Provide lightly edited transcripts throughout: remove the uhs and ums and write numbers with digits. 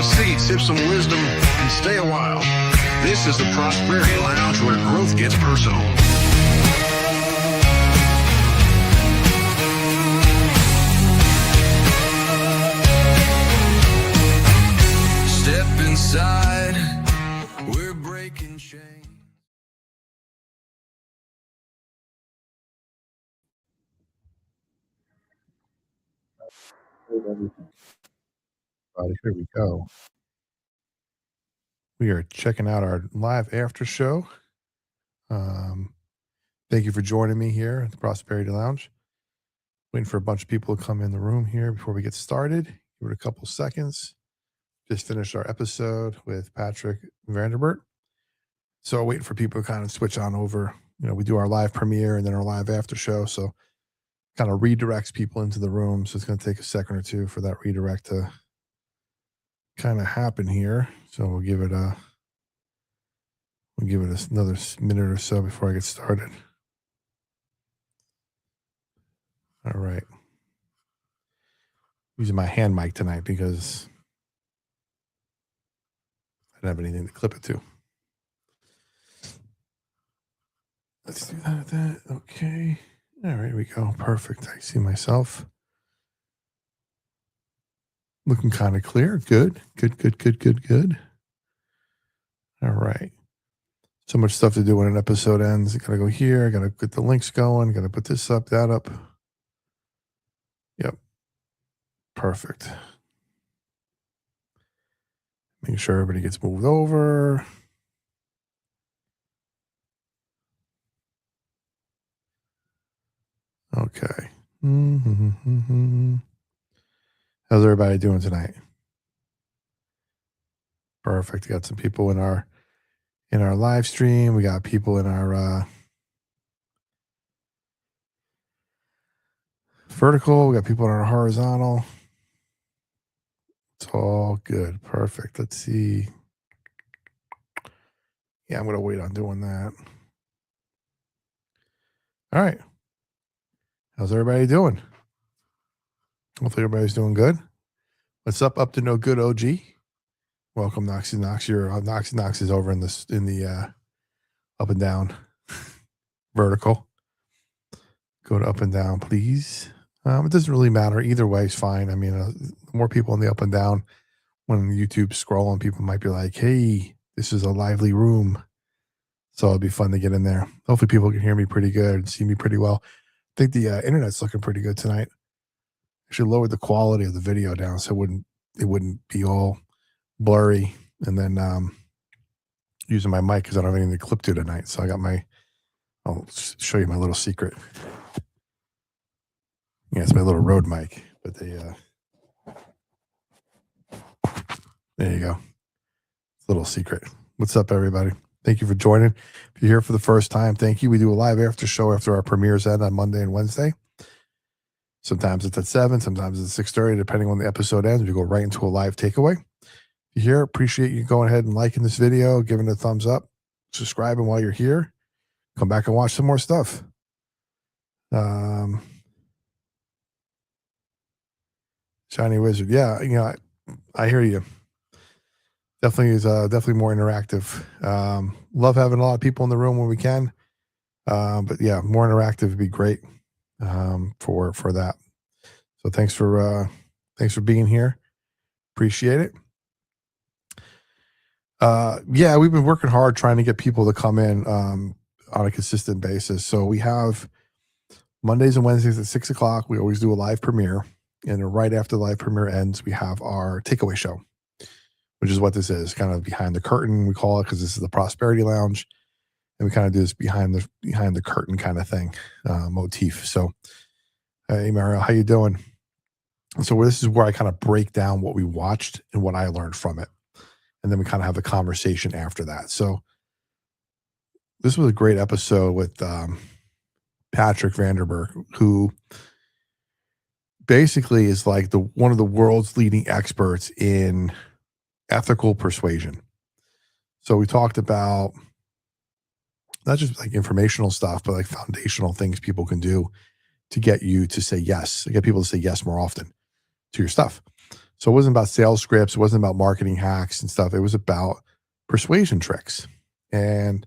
a seat, sip some wisdom, and stay a while. This is the Prosperity Lounge, where growth gets personal. Step inside, we're breaking chains. Here we go. We are checking out our live after show. Thank you for joining me here at the Prosperity Lounge. Waiting for a bunch of people to come in the room here before we get started. Give it a couple seconds. Just finished our episode with Patrick Vanderbert. So waiting for people to kind of switch on over. You know, we do our live premiere and then our live after show. So kind of redirects people into the room. So it's going to take a second or two for that redirect to kind of happen here. So we'll give it another minute or so before I get started. All right. Using my hand mic tonight because I don't have anything to clip it to. Let's do that. Okay. All right, here we go. Perfect. I see myself. Looking kind of clear. Good. All right. So much stuff to do when an episode ends. I got to go here. I got to get the links going. Got to put this up, that up. Yep. Perfect. Making sure everybody gets moved over. Okay. How's everybody doing tonight? Perfect. Got some people in our live stream. We got people in our vertical. We got people in our horizontal. It's all good. Perfect. Let's see. Yeah, I'm going to wait on doing that. All right. How's everybody doing? Hopefully everybody's doing good. What's up? Up to no good, OG. Welcome, Noxy Knox. Noxy Knox is over in the up and down vertical. Go to up and down, please. It doesn't really matter. Either way is fine. I mean, more people in the up and down. When YouTube scrolling, people might be like, hey, this is a lively room. So it'll be fun to get in there. Hopefully people can hear me pretty good and see me pretty well. I think the internet's looking pretty good tonight. Actually lowered the quality of the video down so it wouldn't be all blurry. And then using my mic because I don't have anything to clip to tonight. So I got I'll show you my little secret. Yeah, it's my little Rode mic. But there you go. Little secret. What's up, everybody? Thank you for joining. If you're here for the first time, thank you. We do a live after show after our premieres end on Monday and Wednesday. Sometimes it's at 7, sometimes it's at 6:30, depending on the episode ends. We go right into a live takeaway. If you're here, appreciate you going ahead and liking this video, giving it a thumbs up, subscribing while you're here. Come back and watch some more stuff. Shiny Wizard. Yeah, you know, I hear you. Definitely is definitely more interactive. Love having a lot of people in the room when we can. But yeah, more interactive would be great for that. So thanks for being here. Appreciate it. Yeah, we've been working hard trying to get people to come in on a consistent basis. So we have Mondays and Wednesdays at 6 o'clock. We always do a live premiere. And right after the live premiere ends, we have our takeaway show, which is what this is, kind of behind the curtain, we call it, because this is the Prosperity Lounge. And we kind of do this behind the curtain kind of thing, motif. So, hey, Mario, how you doing? So this is where I kind of break down what we watched and what I learned from it. And then we kind of have a conversation after that. So this was a great episode with Patrick Vanderberg, who basically is like one of the world's leading experts in ethical persuasion. So we talked about not just like informational stuff, but like foundational things people can do to get you to say yes, to get people to say yes more often to your stuff. So it wasn't about sales scripts. It wasn't about marketing hacks and stuff. It was about persuasion tricks. And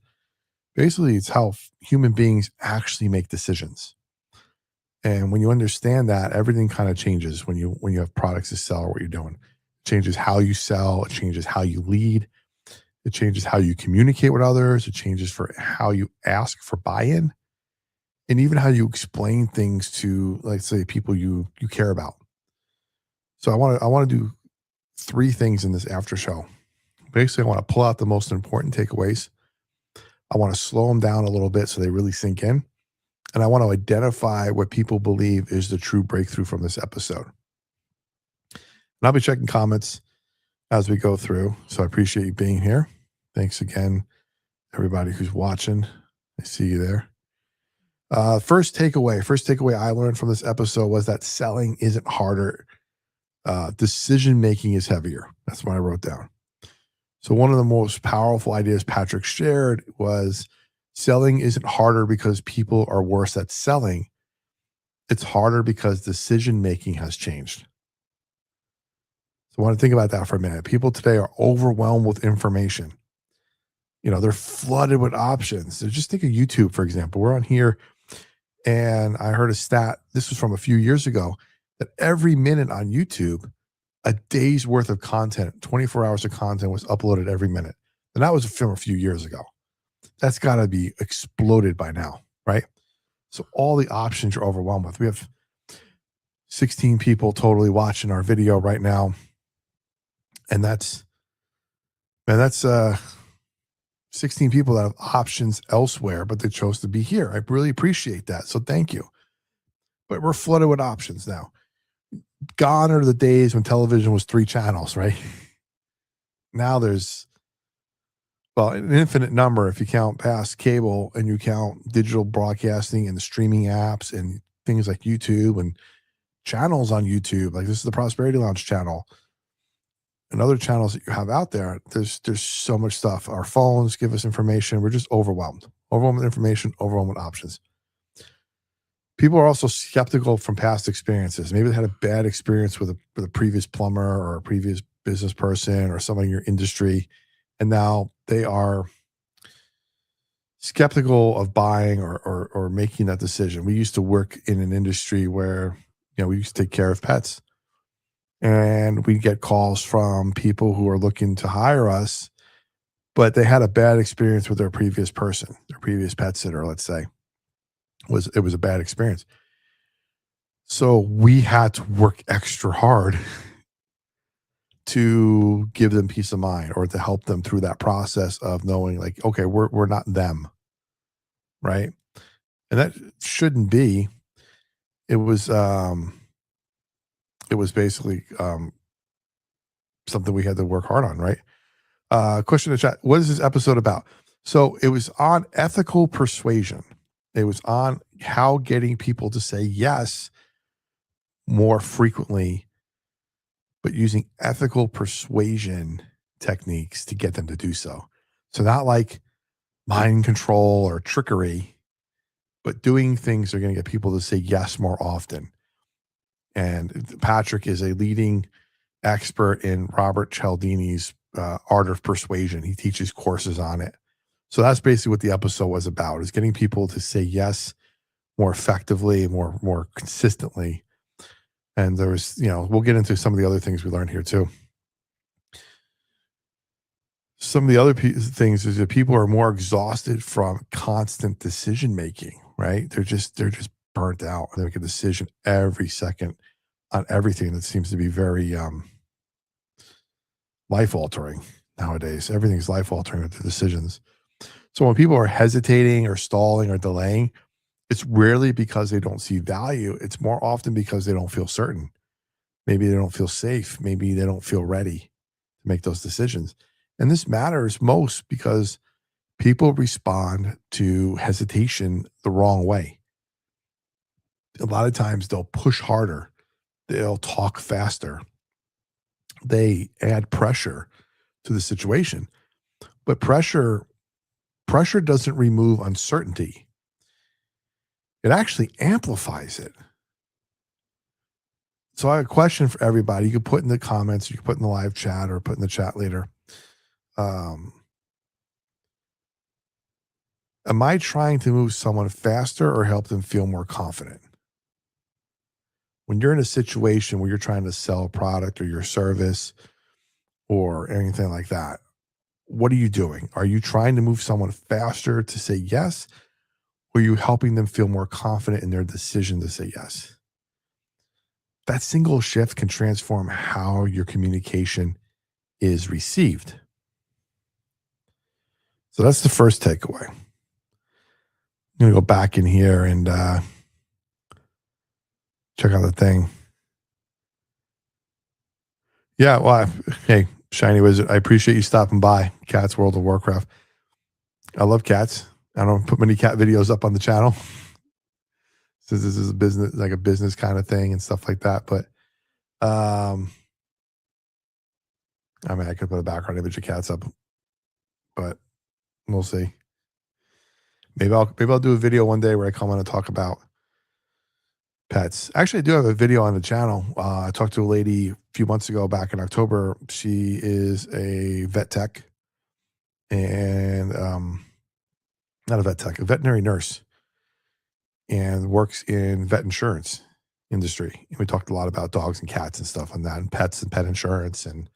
basically, it's how human beings actually make decisions. And when you understand that, everything kind of changes when you have products to sell or what you're doing. It changes how you sell. It changes how you lead. It changes how you communicate with others. It changes for how you ask for buy-in, and even how you explain things to, like, say, people you care about. So I want to do three things in this after show. Basically, I want to pull out the most important takeaways. I want to slow them down a little bit so they really sink in. And I want to identify what people believe is the true breakthrough from this episode. And I'll be checking comments as we go through. So I appreciate you being here. Thanks again, everybody who's watching. I see you there. First takeaway I learned from this episode was that selling isn't harder. Decision making is heavier. That's what I wrote down. So one of the most powerful ideas Patrick shared was selling isn't harder because people are worse at selling. It's harder because decision making has changed. So I want to think about that for a minute. People today are overwhelmed with information. They're flooded with options. So just think of YouTube, for example. We're on here, and I heard a stat, this was from a few years ago, that every minute on YouTube, a day's worth of content, 24 hours of content was uploaded every minute. And that was from a few years ago. That's got to be exploded by now, right? So all the options you're overwhelmed with. We have 16 people totally watching our video right now. And that's 16 people that have options elsewhere, but they chose to be here. I really appreciate that. So thank you. But we're flooded with options now. Gone are the days when television was 3 channels, right? Now there's, an infinite number if you count past cable and you count digital broadcasting and the streaming apps and things like YouTube and channels on YouTube. Like, this is the Prosperity Lounge channel and other channels that you have out there. There's so much stuff. Our phones give us information. We're just overwhelmed with information, overwhelmed with options. People are also skeptical from past experiences. Maybe they had a bad experience with a previous plumber or a previous business person or someone in your industry, and now they are skeptical of buying or making that decision. We used to work in an industry where we used to take care of pets, and we get calls from people who are looking to hire us, but they had a bad experience with their previous person, their previous pet sitter, let's say. It was a bad experience. So we had to work extra hard to give them peace of mind or to help them through that process of knowing, like, okay, we're not them, right? And that shouldn't be. It was basically something we had to work hard on, right? Question in the chat: what is this episode about? So it was on ethical persuasion. It was on how getting people to say yes more frequently, but using ethical persuasion techniques to get them to do so. So not like mind control or trickery, but doing things that are going to get people to say yes more often. And Patrick is a leading expert in Robert Cialdini's Art of Persuasion. He teaches courses on it. So that's basically what the episode was about, is getting people to say yes more effectively, more consistently. And there was, we'll get into some of the other things we learned here too. Some of the other things is that people are more exhausted from constant decision making, right? They're just burnt out. They make a decision every second on everything that seems to be very life altering nowadays. Everything's life altering with the decisions. So when people are hesitating or stalling or delaying, it's rarely because they don't see value. It's more often because they don't feel certain. Maybe they don't feel safe. Maybe they don't feel ready to make those decisions. And this matters most because people respond to hesitation the wrong way. A lot of times they'll push harder. They'll talk faster. They add pressure to the situation. But pressure doesn't remove uncertainty. It actually amplifies it. So I have a question for everybody. You can put in the comments, you can put in the live chat, or put in the chat later. Am I trying to move someone faster or help them feel more confident? When you're in a situation where you're trying to sell a product or your service or anything like that, what are you doing? Are you trying to move someone faster to say yes? Or are you helping them feel more confident in their decision to say yes? That single shift can transform how your communication is received. So that's the first takeaway. I'm going to go back in here and check out the thing. Yeah, well, hey, Shiny Wizard, I appreciate you stopping by. Cats World of Warcraft. I love cats. I don't put many cat videos up on the channel since this is a business, like a business kind of thing and stuff like that. But I mean, I could put a background image of cats up, but we'll see. Maybe I'll do a video one day where I come on and talk about pets. Actually, I do have a video on the channel. I talked to a lady a few months ago back in October. She is a vet tech and not a vet tech, a veterinary nurse, and works in vet insurance industry. And we talked a lot about dogs and cats and stuff on that, and pets and pet insurance and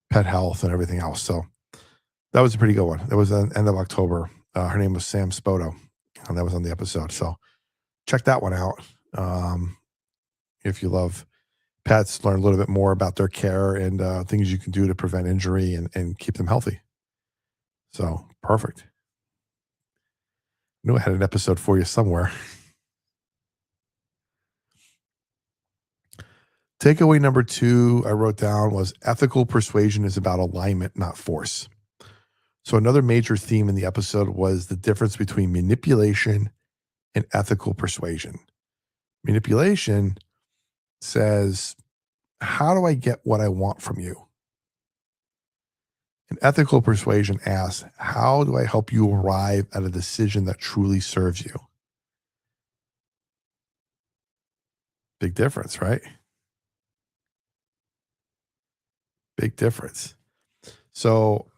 pet health and everything else. So that was a pretty good one. That was the end of October. Her name was Sam Spoto, and that was on the episode. So check that one out. If you love pets, learn a little bit more about their care and things you can do to prevent injury and keep them healthy. So perfect. I knew I had an episode for you somewhere. Takeaway number 2 I wrote down was ethical persuasion is about alignment, not force. So another major theme in the episode was the difference between manipulation and ethical persuasion. Manipulation says, how do I get what I want from you? And ethical persuasion asks, how do I help you arrive at a decision that truly serves you? Big difference, right? Big difference. So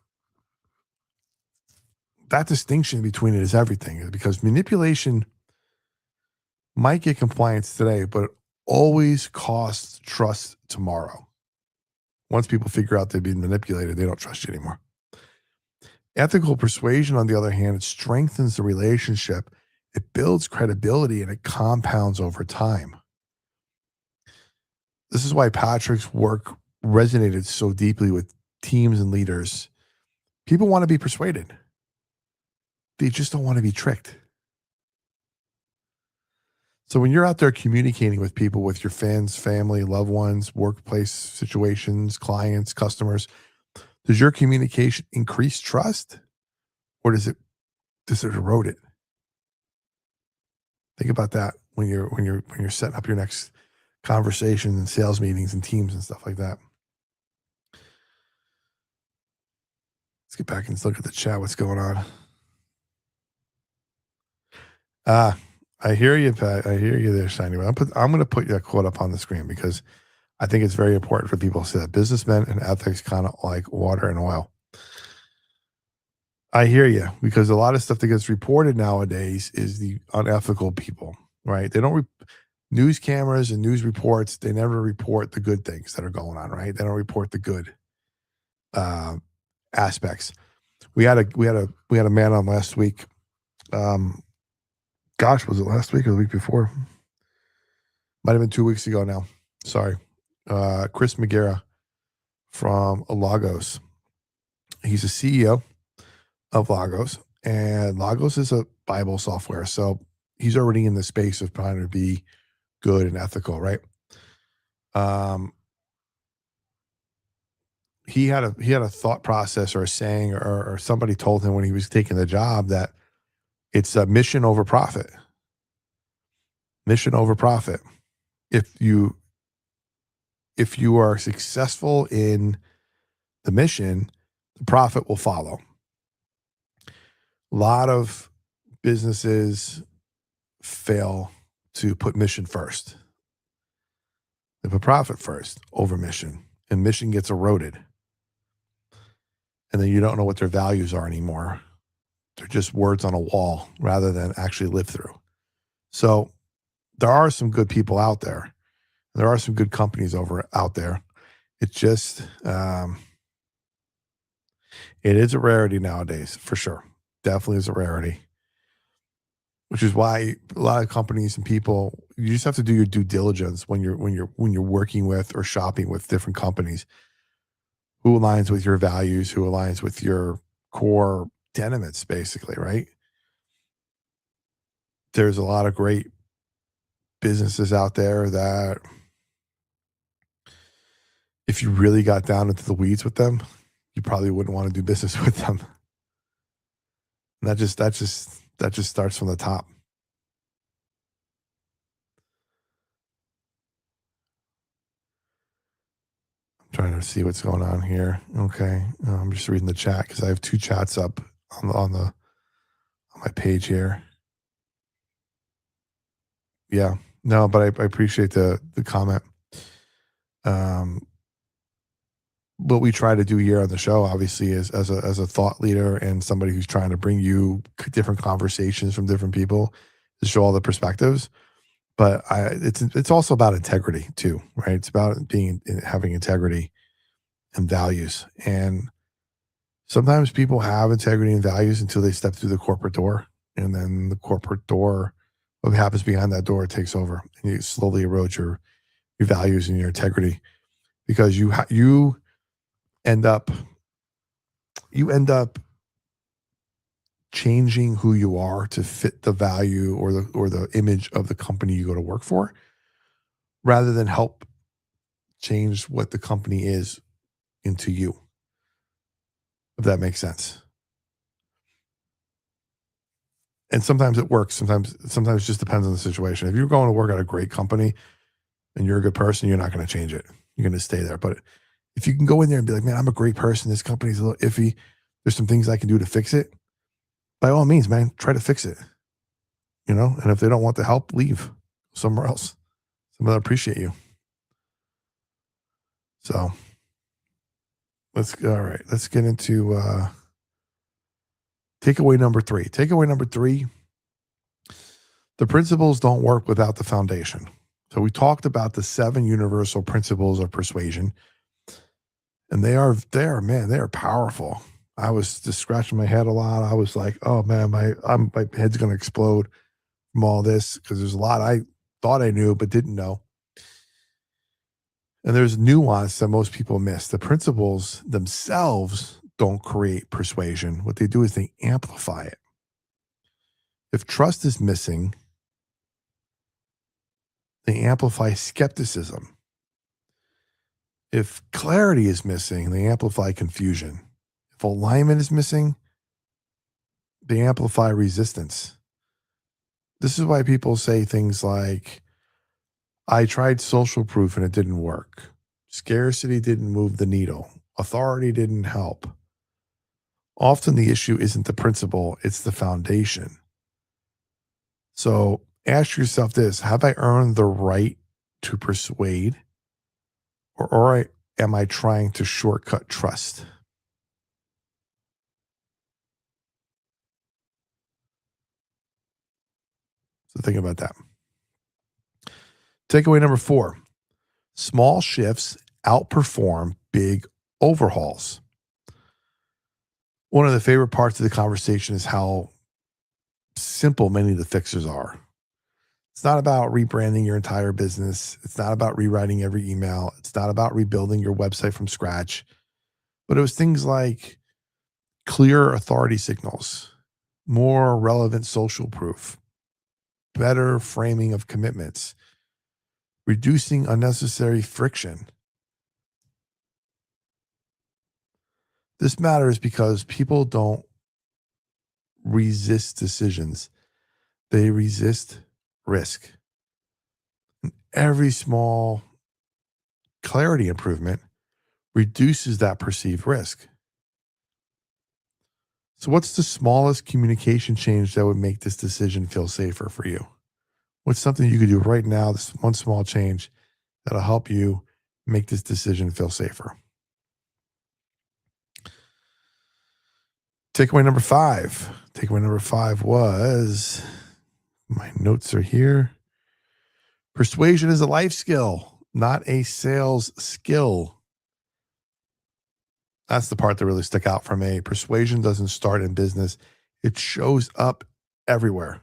that distinction between it is everything, because manipulation might get compliance today, but it always costs trust tomorrow. Once people figure out they've been manipulated, they don't trust you anymore. Ethical persuasion, on the other hand, it strengthens the relationship, it builds credibility, and it compounds over time. This is why Patrick's work resonated so deeply with teams and leaders. People want to be persuaded. They just don't want to be tricked. So when you're out there communicating with people, with your fans, family, loved ones, workplace situations, clients, customers, does your communication increase trust, or does it erode it? Think about that when you're setting up your next conversation and sales meetings and teams and stuff like that. Let's get back and look at the chat. What's going on? I hear you, Pat. I hear you there, Shiny. I'm going to put your quote up on the screen because I think it's very important for people to see that businessmen and ethics kind of like water and oil. I hear you, because a lot of stuff that gets reported nowadays is the unethical people, right? They don't news cameras and news reports. They never report the good things that are going on, right? They don't report the good aspects. We had a man on last week. Gosh, was it last week or the week before? Might have been 2 weeks ago now. Sorry. Chris McGarrah from Lagos. He's a CEO of Lagos, and Lagos is a Bible software. So he's already in the space of trying to be good and ethical, right? He had a thought process or a saying, or somebody told him when he was taking the job that it's a mission over profit. Mission over profit. If you are successful in the mission, the profit will follow. A lot of businesses fail to put mission first. They put profit first over mission, and mission gets eroded. And then you don't know what their values are anymore. They're just words on a wall rather than actually live through. So there are some good people out there. There are some good companies out there. It's just, it is a rarity nowadays, for sure. Definitely is a rarity. Which is why a lot of companies and people, you just have to do your due diligence when you're working with or shopping with different companies. Who aligns with your values? Who aligns with your core tenements? Basically, right? There's a lot of great businesses out there that, if you really got down into the weeds with them, you probably wouldn't want to do business with them. And that just starts from the top. Trying to see what's going on here. Okay, I'm just reading the chat because I have two chats up on my page here. Yeah, no, but I appreciate the comment. What we try to do here on the show, obviously, is as a thought leader and somebody who's trying to bring you different conversations from different people to show all the perspectives. But it's also about integrity too, right? It's about having integrity and values. And sometimes people have integrity and values until they step through the corporate door, and then the corporate door, what happens behind that door, takes over, and you slowly erode your values and your integrity, because you end up changing who you are to fit the value or the image of the company you go to work for, rather than help change what the company is into you. If that makes sense. And sometimes it works. Sometimes it just depends on the situation. If you're going to work at a great company and you're a good person, you're not going to change it. You're going to stay there. But if you can go in there and be like, man, I'm a great person, this company's a little iffy, there's some things I can do to fix it, by all means, man, try to fix it. And if they don't want the help, leave somewhere else. Somebody will appreciate you. So let's get into takeaway number 3. Takeaway number 3, the principles don't work without the foundation. So we talked about the 7 universal principles of persuasion, and they are powerful. I was just scratching my head a lot. I was like, oh man, my head's going to explode from all this, because there's a lot I thought I knew but didn't know. And there's nuance that most people miss. The principles themselves don't create persuasion. What they do is they amplify it. If trust is missing, they amplify skepticism. If clarity is missing, they amplify confusion. If alignment is missing, they amplify resistance. This is why people say things like, I tried social proof and it didn't work. Scarcity didn't move the needle. Authority didn't help. Often the issue isn't the principle, it's the foundation. So ask yourself this: have I earned the right to persuade? Or am I trying to shortcut trust? So think about that. Takeaway number 4, small shifts outperform big overhauls. One of the favorite parts of the conversation is how simple many of the fixes are. It's not about rebranding your entire business. It's not about rewriting every email. It's not about rebuilding your website from scratch. But it was things like clear authority signals, more relevant social proof, better framing of commitments, reducing unnecessary friction. This matters because people don't resist decisions. They resist risk. Every small clarity improvement reduces that perceived risk. So what's the smallest communication change that would make this decision feel safer for you? What's something you could do right now, this one small change that'll help you make this decision feel safer. Takeaway number 5. Takeaway number 5 was, my notes are here. Persuasion is a life skill, not a sales skill. That's the part that really stuck out for me. Persuasion doesn't start in business. It shows up everywhere.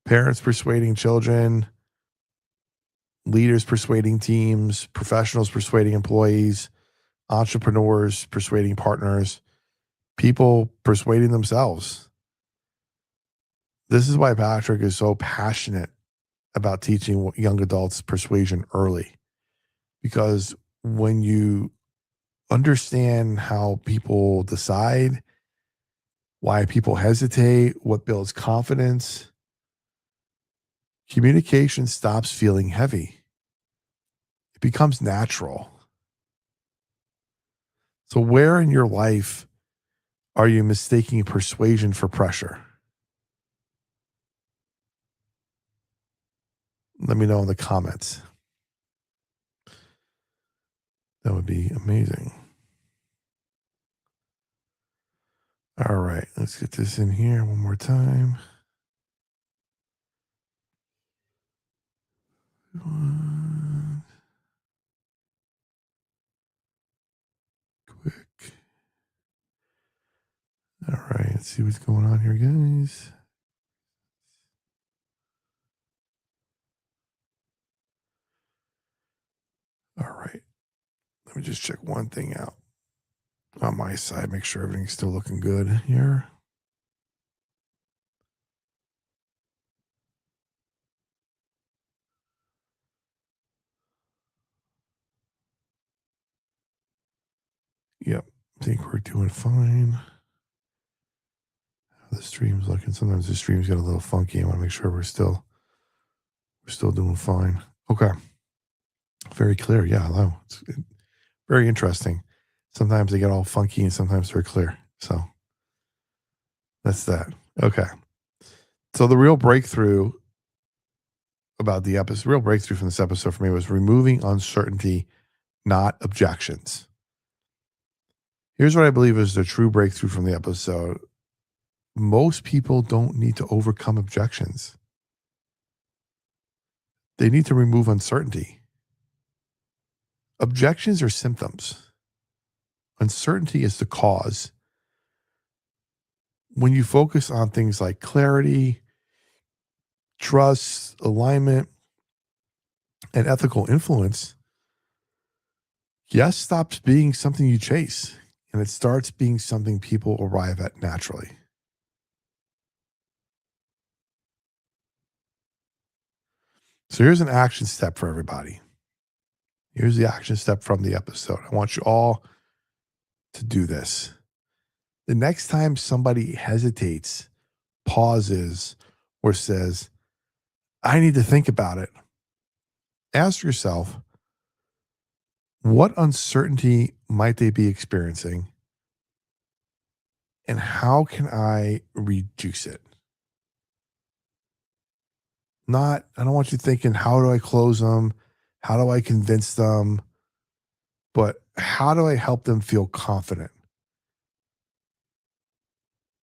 Parents persuading children, leaders persuading teams, professionals persuading employees, entrepreneurs persuading partners, people persuading themselves. This is why Patrick is so passionate about teaching young adults persuasion early. Because when you understand how people decide, why people hesitate, what builds confidence, communication stops feeling heavy. It becomes natural. So where in your life are you mistaking persuasion for pressure? Let me know in the comments. That would be amazing. All right, let's get this in here one more time. Quick. All right, let's see what's going on here, guys. All right, let me just check one thing out on my side, make sure everything's still looking good here. Yep, I think we're doing fine. The stream's looking. Sometimes the streams get a little funky. I want to make sure we're still doing fine. Okay. Very clear. Yeah, hello. It's very interesting. Sometimes they get all funky and sometimes they're clear. So that's that. Okay. So the real breakthrough about the episode, real breakthrough from this episode for me was removing uncertainty, not objections. Here's what I believe is the true breakthrough from the episode. Most people don't need to overcome objections. They need to remove uncertainty. Objections are symptoms. Uncertainty is the cause. When you focus on things like clarity, trust, alignment, and ethical influence, yes stops being something you chase and it starts being something people arrive at naturally. So here's an action step for everybody. Here's the action step from the episode. I want you all to do this. The next time somebody hesitates, pauses, or says, I need to think about it, ask yourself, what uncertainty might they be experiencing? And how can I reduce it? I don't want you thinking, how do I close them? How do I convince them? But how do I help them feel confident?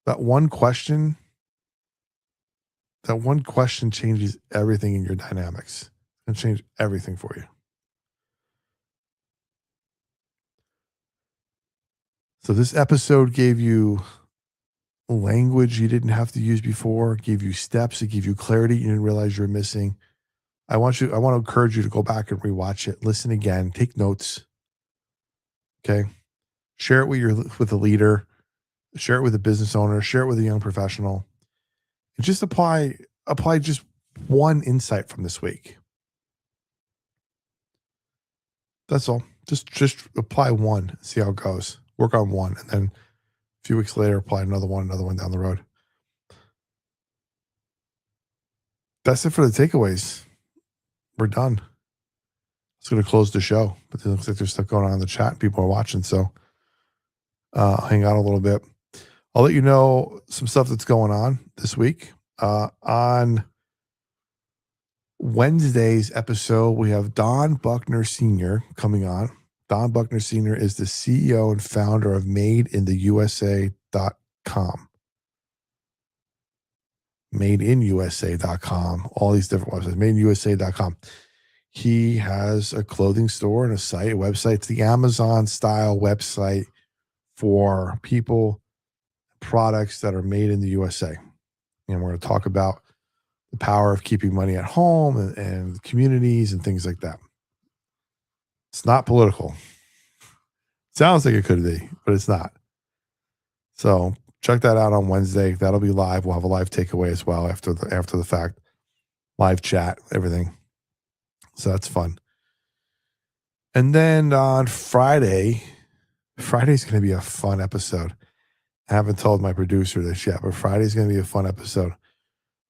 That one question changes everything in your dynamics and change everything for you. So this episode gave you language you didn't have to use before, gave you steps, it gave you clarity you didn't realize you were missing. I want to encourage you to go back and rewatch it, listen again, take notes. Okay. Share it with a leader, share it with a business owner, share it with a young professional. And just apply just one insight from this week. That's all. Just apply one, see how it goes. Work on one, and then a few weeks later, apply another one down the road. That's it for the takeaways. We're done. It's going to close the show, but it looks like there's stuff going on in the chat. People are watching, so hang out a little bit. I'll let you know some stuff that's going on this week. On Wednesday's episode, we have Don Buckner Sr. coming on. Don Buckner Sr. is the CEO and founder of MadeInTheUSA.com. MadeInUSA.com, all these different websites, MadeInUSA.com. He has a clothing store and a website. It's the Amazon style website for people, products that are made in the USA. And we're going to talk about the power of keeping money at home and communities and things like that. It's not political. Sounds like it could be, but it's not. So check that out on Wednesday. That'll be live. We'll have a live takeaway as well after the fact. Live chat, everything. So that's fun. And then on Friday's going to be a fun episode. I haven't told my producer this yet, but Friday's going to be a fun episode.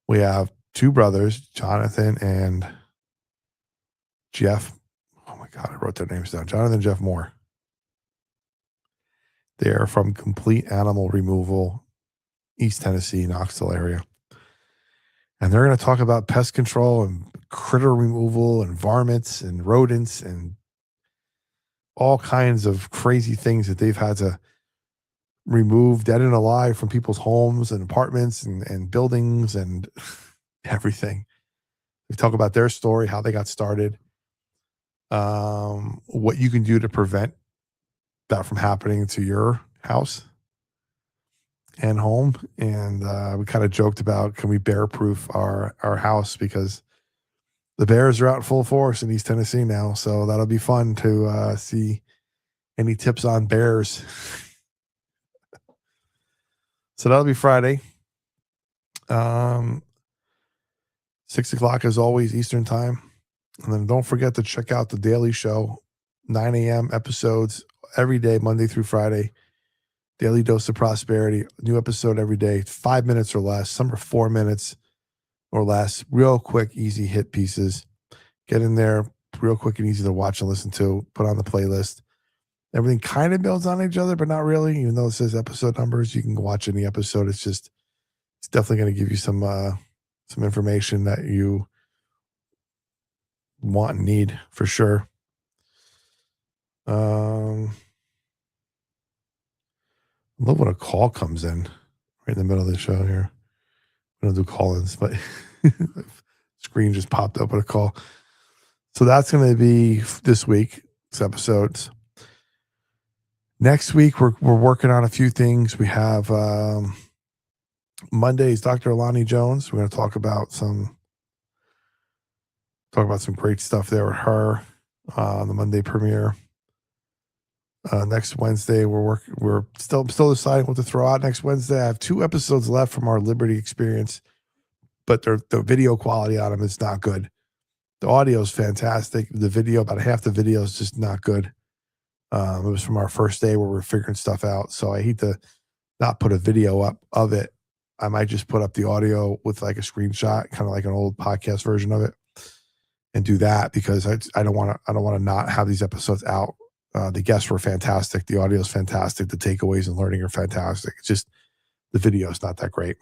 We have two brothers, Jonathan and Jeff. Oh my God, I wrote their names down. Jonathan and Jeff Moore. They're from Complete Animal Removal, East Tennessee, Knoxville area. And they're going to talk about pest control and critter removal and varmints and rodents and all kinds of crazy things that they've had to remove dead and alive from people's homes and apartments and buildings and everything. We talk about their story, how they got started, what you can do to prevent that from happening to your house and home. And we kind of joked about, can we bear proof our house, because the bears are out in full force in East Tennessee now. So that'll be fun to see any tips on bears. So that'll be Friday. 6 o'clock as always, Eastern time. And then don't forget to check out the Daily Show, 9 a.m. episodes every day, Monday through Friday. Daily Dose of Prosperity, new episode every day, 5 minutes or less. Some are 4 minutes or less. Real quick, easy hit pieces. Get in there, real quick and easy to watch and listen to. Put on the playlist. Everything kind of builds on each other, but not really. Even though it says episode numbers, you can watch any episode. It's definitely going to give you some information that you want and need for sure. I love when a call comes in right in the middle of the show here. I don't do call-ins, but screen just popped up with a call. So that's going to be this week's episodes. Next week, we're working on a few things. We have Monday's Dr. Alani Jones. We're going to talk about some great stuff there with her on the Monday premiere. Next Wednesday, we're still deciding what to throw out next Wednesday. I have 2 episodes left from our Liberty experience, but the video quality on them is not good. The audio is fantastic. The video, about half the video is just not good. It was from our first day where we're figuring stuff out. So I hate to not put a video up of it. I might just put up the audio with like a screenshot, kind of like an old podcast version of it, and do that, because I don't want to not have these episodes out. The guests were fantastic. The audio is fantastic. The takeaways and learning are fantastic. It's just the video is not that great,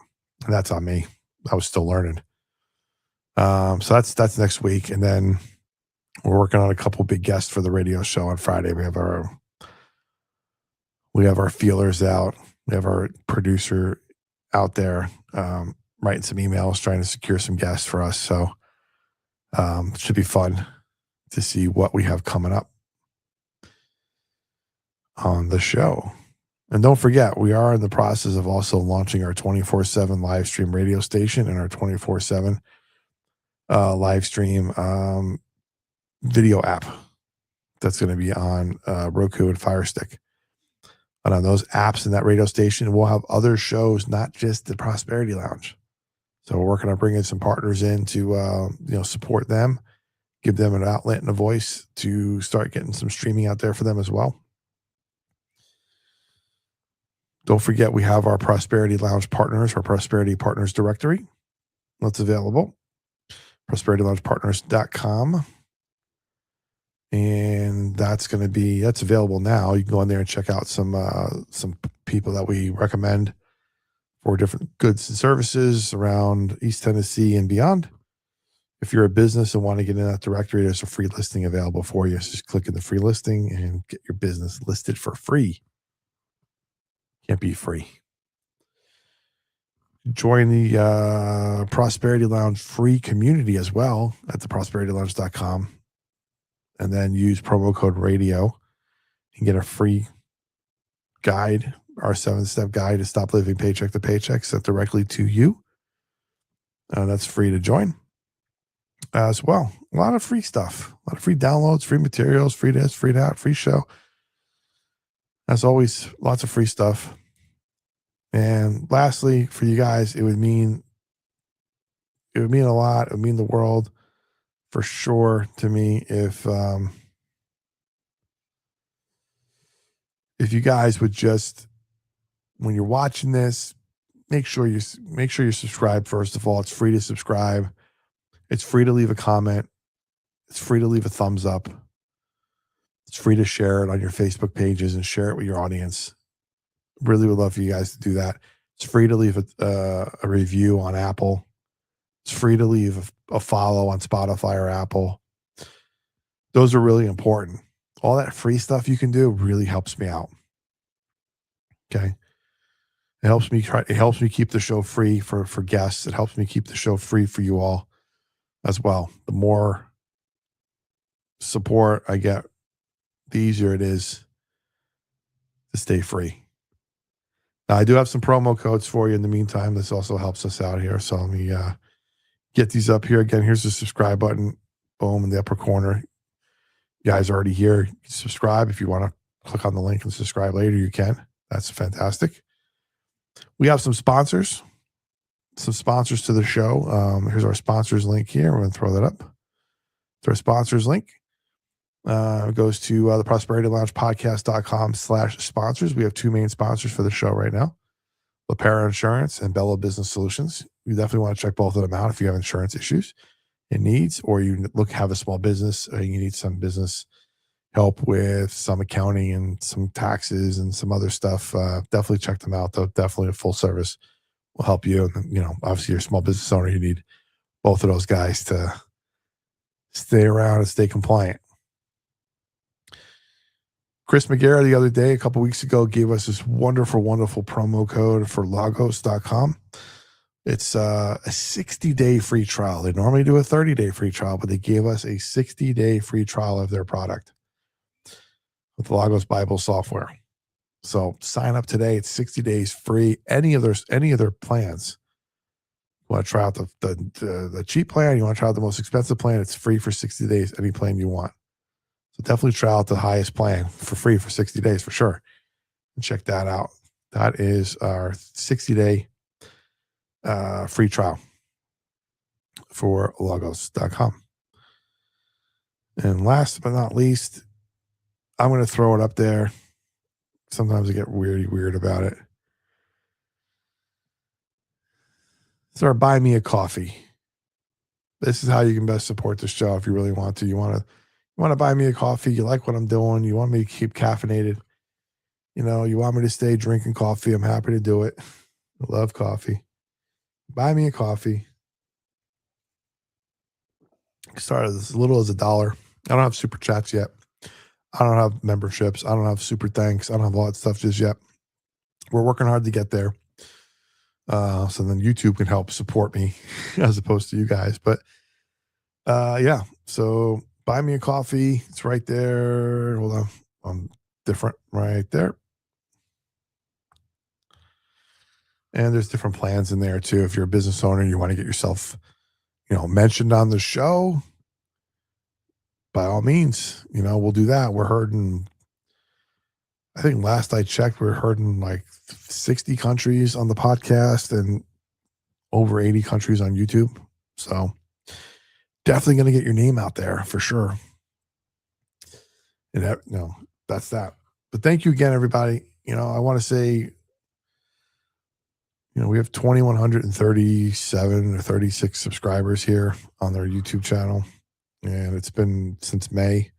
and that's on me. I was still learning. So that's next week, and then we're working on a couple big guests for the radio show on Friday. We have our feelers out. We have our producer out there writing some emails, trying to secure some guests for us. So it should be fun to see what we have coming up on the show. And don't forget, we are in the process of also launching our 24/7 live stream radio station and our 24/7 live stream video app that's going to be on Roku and Fire Stick. And on those apps and that radio station, we'll have other shows, not just the Prosperity Lounge. So we're working on bringing some partners in to support them, give them an outlet and a voice to start getting some streaming out there for them as well. Don't forget, we have our Prosperity Lounge partners, our Prosperity Partners directory. That's available. ProsperityLoungePartners.com. And that's available now. You can go in there and check out some people that we recommend for different goods and services around East Tennessee and beyond. If you're a business and want to get in that directory, there's a free listing available for you. So just click in the free listing and get your business listed for free. Can't be free. Join the Prosperity Lounge free community as well at theprosperitylounge.com, and then use promo code radio and get a free guide, our 7-step guide to stop living paycheck to paycheck, sent directly to you. That's free to join as well. A lot of free stuff, a lot of free downloads, free materials, free this, free that, free show. As always, lots of free stuff. And lastly, for you guys, it would mean a lot. It would mean the world for sure to me if you guys would just, when you're watching this, make sure you subscribe. First of all, it's free to subscribe. It's free to leave a comment. It's free to leave a thumbs up. It's free to share it on your Facebook pages and share it with your audience. Really would love for you guys to do that. It's free to leave a review on Apple. It's free to leave a follow on Spotify or Apple. Those are really important. All that free stuff you can do really helps me out. Okay. It helps me keep the show free for guests. It helps me keep the show free for you all as well. The more support I get, the easier it is to stay free. Now, I do have some promo codes for you in the meantime. This also helps us out here. So let me get these up here. Again, here's the subscribe button. Boom, in the upper corner. You guys are already here. You can subscribe. If you want to click on the link and subscribe later, you can. That's fantastic. We have some sponsors to the show. Here's our sponsors link here. We're going to throw that up. It's our sponsors link. It goes to the prosperityloungepodcast.com/sponsors. We have two main sponsors for the show right now, LaPera Insurance and Bello Business Solutions. You definitely want to check both of them out if you have insurance issues and needs, or you have a small business and you need some business help with some accounting and some taxes and some other stuff. Definitely check them out. They're definitely a full service will help you. And, obviously you're a small business owner. You need both of those guys to stay around and stay compliant. Chris McGarrett the other day, a couple weeks ago, gave us this wonderful, wonderful promo code for logos.com. It's a 60-day free trial. They normally do a 30-day free trial, but they gave us a 60-day free trial of their product with the Logos Bible software. So sign up today. It's 60 days free. Any of their plans. You want to try out the cheap plan? You want to try out the most expensive plan? It's free for 60 days. Any plan you want. So definitely try out the highest plan for free for 60 days for sure. And check that out. That is our 60-day free trial for logos.com. And last but not least, I'm going to throw it up there. Sometimes I get weird about it. It's our Buy Me a Coffee. This is how you can best support the show if you really want to. You want to buy me a coffee. You like what I'm doing. You want me to keep caffeinated. You want me to stay drinking coffee. I'm happy to do it. I love coffee. Buy me a coffee. Start as little as $1. I don't have super chats yet. I don't have memberships. I don't have super thanks. I don't have all that stuff just yet. We're working hard to get there. So then YouTube can help support me as opposed to you guys. But yeah, so buy me a coffee. It's right there. Hold on. I'm different right there. And there's different plans in there too. If you're a business owner, you want to get yourself, mentioned on the show, by all means, we'll do that. We're heard in, I think last I checked, we're heard in like 60 countries on the podcast and over 80 countries on YouTube. So definitely going to get your name out there for sure. And that's that. But thank you again, everybody. I want to say, we have 2,137 or 36 subscribers here on their YouTube channel. And it's been since May.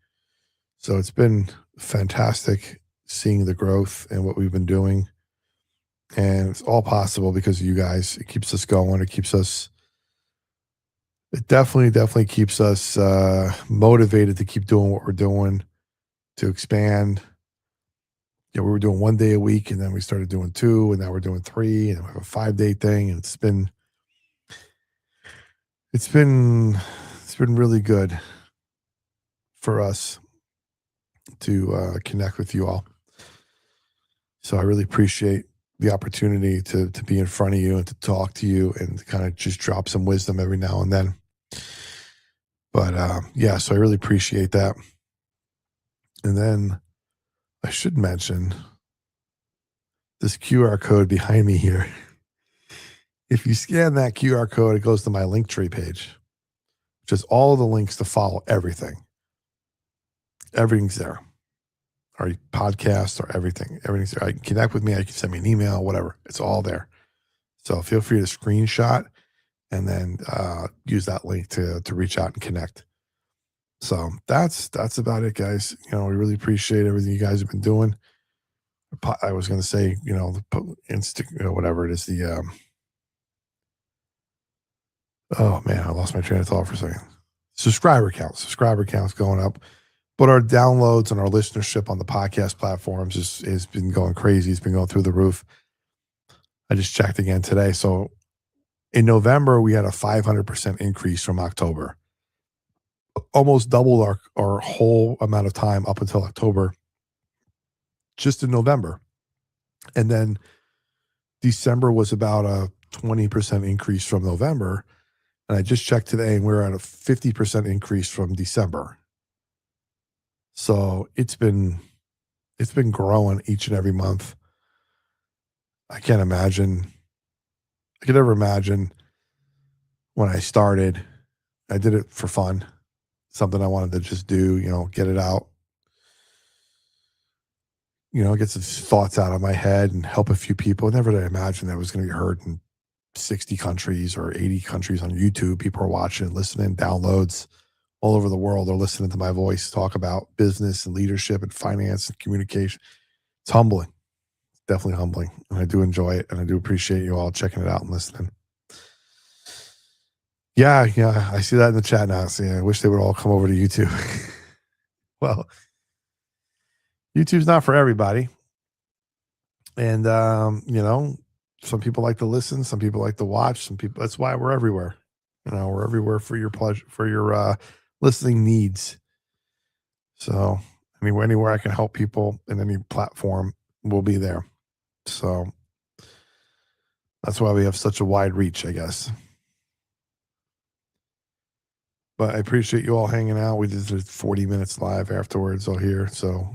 So it's been fantastic seeing the growth and what we've been doing. And it's all possible because of you guys. It keeps us going. It keeps us it definitely keeps us motivated to keep doing what we're doing, to expand. We were doing 1 day a week, and then we started doing 2, and now we're doing 3, and we have a 5-day thing, and it's been really good for us to connect with you all. So I really appreciate the opportunity to be in front of you and to talk to you and to kind of just drop some wisdom every now and then. But yeah, so I really appreciate that. And then I should mention this QR code behind me here. If you scan that QR code, it goes to my Linktree page, which has all the links to follow everything. Everything's there. Our podcast or everything. Everything's there. I can connect with me. I can send me an email, whatever. It's all there. So feel free to screenshot and then use that link to reach out and connect. So that's about it, guys. We really appreciate everything you guys have been doing. I was going to say, the whatever it is, the oh man, I lost my train of thought for a second. Subscriber counts going up, but our downloads and our listenership on the podcast platforms has been going crazy. It's been going through the roof. I just checked again today. So in November, we had a 500% increase from October. Almost doubled our whole amount of time up until October, just in November. And then December was about a 20% increase from November. And I just checked today and we're at a 50% increase from December. So it's been growing each and every month. I could never imagine when I started, I did it for fun. Something I wanted to just do, get it out, get some thoughts out of my head and help a few people. Never did I imagine that it was going to be heard in 60 countries or 80 countries on YouTube. People are watching, listening, downloads all over the world. They're listening to my voice talk about business and leadership and finance and communication. It's humbling. It's definitely humbling. And I do enjoy it. And I do appreciate you all checking it out and listening. Yeah, I see that in the chat now. So I wish they would all come over to YouTube. Well, YouTube's not for everybody. And, some people like to listen. Some people like to watch. Some people, that's why we're everywhere. We're everywhere for your pleasure, for your listening needs. So, anywhere I can help people in any platform, we'll be there. So that's why we have such a wide reach, I guess. But I appreciate you all hanging out. We did 40 minutes live afterwards all here. So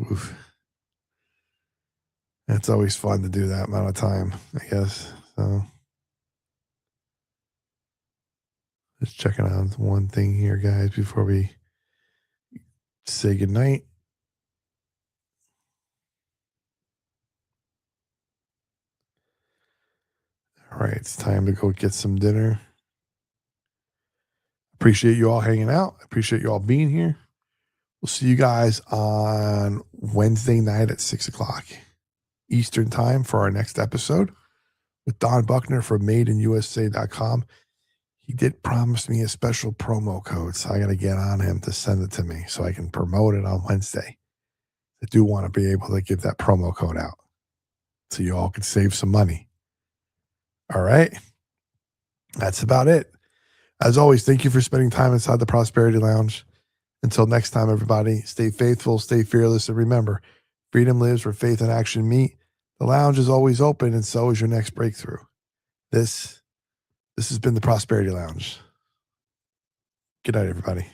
it's always fun to do that amount of time, I guess. So just checking on one thing here, guys, before we say goodnight. All right, it's time to go get some dinner. Appreciate you all hanging out. Appreciate you all being here. We'll see you guys on Wednesday night at 6:00 Eastern time for our next episode with Don Buckner from madeinusa.com. He did promise me a special promo code, so I got to get on him to send it to me so I can promote it on Wednesday. I do want to be able to give that promo code out so you all can save some money. All right. That's about it. As always, thank you for spending time inside the Prosperity Lounge. Until next time, everybody, stay faithful, stay fearless, and remember, freedom lives where faith and action meet. The lounge is always open, and so is your next breakthrough. This has been the Prosperity Lounge. Good night, everybody.